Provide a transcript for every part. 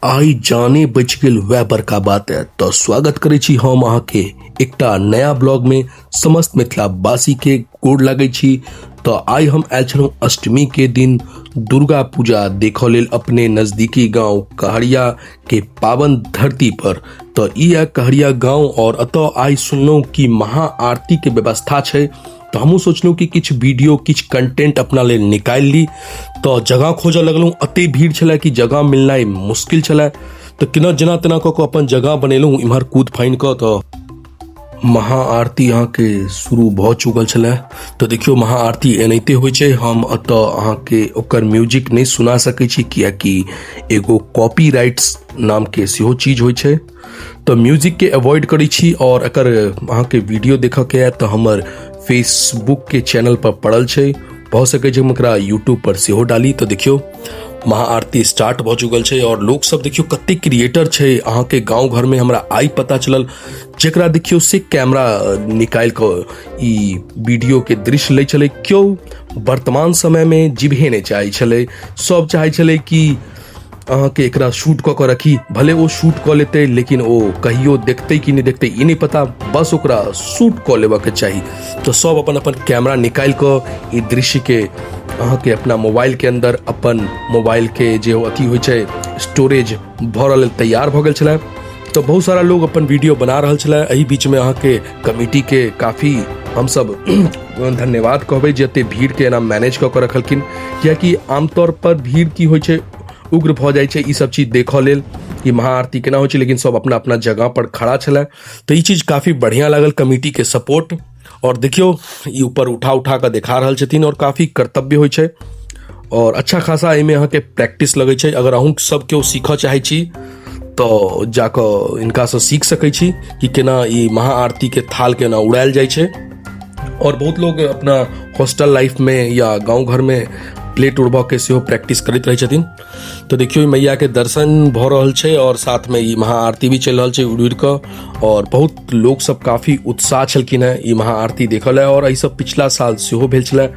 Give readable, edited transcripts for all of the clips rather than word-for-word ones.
आई जाने बच गेल वह बड़का बात है। तो स्वागत करे छी हम अहाँ के एकटा नया ब्लॉग में। समस्त मिथिलावासी के गोड़ लागे छी। तो आई हम आयल छलहुँ अष्टमी के दिन दुर्गा पूजा देखो लेल अपने नजदीकी गांव कहरिया के पावन धरती पर। तो यह कहरिया गांव और अतः आई सुनलहुँ कि महा आरती के व्यवस्था छै। तो हमहूँ सोचलहुँ कि किछु वीडियो किछु कंटेंट अपना लेल निकालि ली। तो जगह खोजऽ लगलहुँ, अते भीड़ छलै कि जगह मिलनाइ मुश्किल छलै। तो केना जेना तेना कऽ कऽ अपन जगह बनेलहुँ इम्हर कूद फाइन कऽ। तो महा आरती अहाँ के शुरू भऽ चुकल छलै। तो देखियो महा आरती एनाहिते होइ छै। हम अतऽ अहाँ के ओकर म्यूजिक नहीं सुना सकै छी कियाकि एगो कॉपीराइट्स नाम के सेहो चीज होइ छै। तो म्यूजिक के अवॉइड करै छी। और अगर अहाँ के वीडियो देखऽ के है तो हमर फेसबुक के चैनल पर पड़ल छै, भऽ सकै छै हम एकरा यूट्यूब पर सेहो डाली। तो देखियो महा आरती स्टार्ट भऽ चुकल छै और लोग सब देखियो कते क्रिएटर छै अहाँ के गांव घर में। हमरा आई पता चलल जेकरा देखियो से कैमरा निकाल कऽ ई वीडियो के दृश्य ले चले। क्यों वर्तमान समय में जिभे नहीं चाहे छले, सब चाहे छले कि अहाँ के एकरा शूट कऽ के रखी। भले वो शूट कऽ लेते लेकिन वो कहियो देखते कि नहीं देखते ई नहीं पता, बस ओकरा शूट कऽ लेवा के चाहिए। तो सब अपन अपन कैमरा निकाल कऽ ई दृश्य के अहाँ के अपना मोबाइल के अंदर अपन मोबाइल के जे अथी होइ छै स्टोरेज भरल लेल तैयार भऽ गेल छलै। तो बहुत सारा लोग अपन वीडियो बना रहल छलै। एही बीच में अहाँ के कमिटी के काफी हम सब धन्यवाद कहबै जे एते भीड़ के एना मैनेज कऽ के रखलखिन। कियाकि आमतौर पर भीड़ की होइ छै उग्र भऽ जाइ छै ई सब चीज देखऽ लेल कि महा आरती केना होइ छै, लेकिन सब अपना अपना जगह पर खड़ा छलै। तो ई चीज काफी बढ़िया लागल कमिटी के सपोर्ट। और देखियो ई ऊपर उठा उठा के दिखा रहल छथिन और काफी कर्तव्य होइ छै और अच्छा खासा एहिमे अहाँ के प्रैक्टिस लगै छै। अगर अहूँ सब केओ सीखऽ चाहे छी तो जाकऽ इनका से सीख सकै छी कि केना ई महा आरती के थाल केना उड़ायल जाइ छै। और बहुत लोग अपना हॉस्टल लाइफ में या गांव घर में प्लेट उड़बा के सेहो प्रैक्टिस करैत रहै छथिन। तो देखियो मैया के दर्शन भऽ रहल छै और साथ में ई महा आरती भी चल रहल छै उड़ उड़ कऽ। और बहुत लोग सब काफी उत्साह छलखिन है ई महा आरती देखल है। और एहि सब पिछला साल सेहो भेल छलै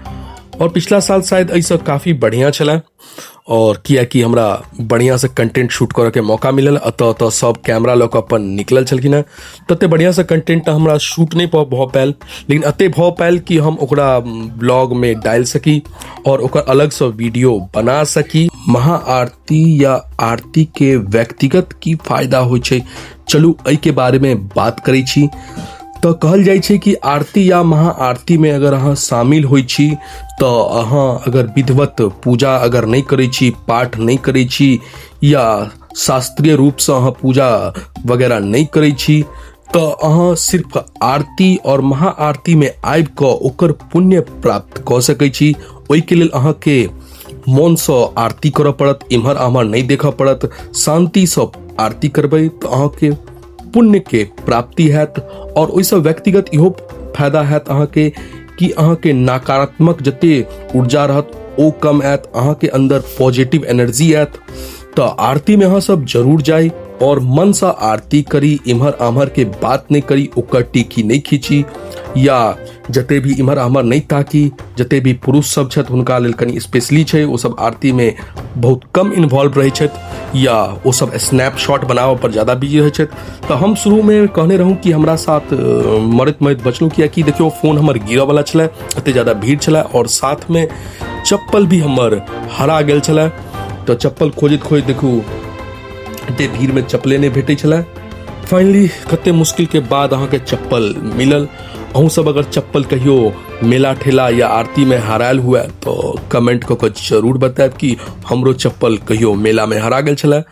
और पिछला साल शायद एहि सब काफी बढ़िया छलै। और कियाकि हमरा बढ़िया से कंटेंट शूट करे के मौका मिलल, अतः सब कैमरा लऽ कऽ अपन निकलल छलखिन है। तते बढ़िया से कंटेंट हमरा शूट नहीं भऽ पायल, लेकिन अते भऽ पायल कि हम ओकरा ब्लॉग में डाल सकी और ओकर अलग से वीडियो बना सकी। महा आरती या आरती के व्यक्तिगत की फायदा होइ छै, चलू एहि के बारे में बात करै छी। तो कहल जाइ छै कि आरती या महा आरती में अगर अहाँ शामिल होइ छी तो अहाँ अगर विधिवत पूजा अगर नहीं करै छी, पाठ नहीं करै छी या शास्त्रीय रूप से अहाँ पूजा वगैरह नहीं करै छी तो अहाँ सिर्फ आरती और महा आरती में आबि कऽ ओकर पुण्य प्राप्त कऽ सकै छी। ओहि के लेल अहाँ के मन से आरती करऽ पड़त, इम्हर आम्हर नहीं देखऽ पड़त। शांति से आरती करबै तो अहाँ के पुण्य के प्राप्ति हैत। और ओइसे व्यक्तिगत इहो फायदा हैत अहाँ के कि अहाँ के नकारात्मक जते ऊर्जा रहत ओ कम हैत, अहाँ के अंदर पॉजिटिव एनर्जी हैत। तो आरती में अहाँ सब जरूर जाई और मन से आरती करी, इम्हर आम्हर के बात नहीं करी, ओकर टीकी नहीं खींची या जते भी इम्हर आम्हर नहीं ताकी। जते भी पुरुष सब छथि हुनका लेल कनी स्पेशली छै, वो सब आरती में बहुत कम इन्वॉल्व रहै छथि या वो सब स्नैपशॉट बनाबऽ पर ज्यादा बिजी रहै छथि। तो हम शुरू में कहने रहूँ कि हमरा साथ मरत बचलूँ कियाकि देखियो फोन हमर गिरऽ वाला छलै, एते ज्यादा भीड़ छलै और साथ में चप्पल भी हमर हरा गेल छलै। तो चप्पल खोजैत खोजैत देखू एते भीड़ में चप्पले नहीं भेटै छलै। फाइनली कते मुश्किल के बाद अहाँ के चप्पल मिलल। अहूँ सब अगर चप्पल कहियो मेला ठेला या आरती में हरायल हुआ तो कमेंट कऽ के जरूर बतायब कि हमरो चप्पल कहियो मेला में हरा गेल छलै।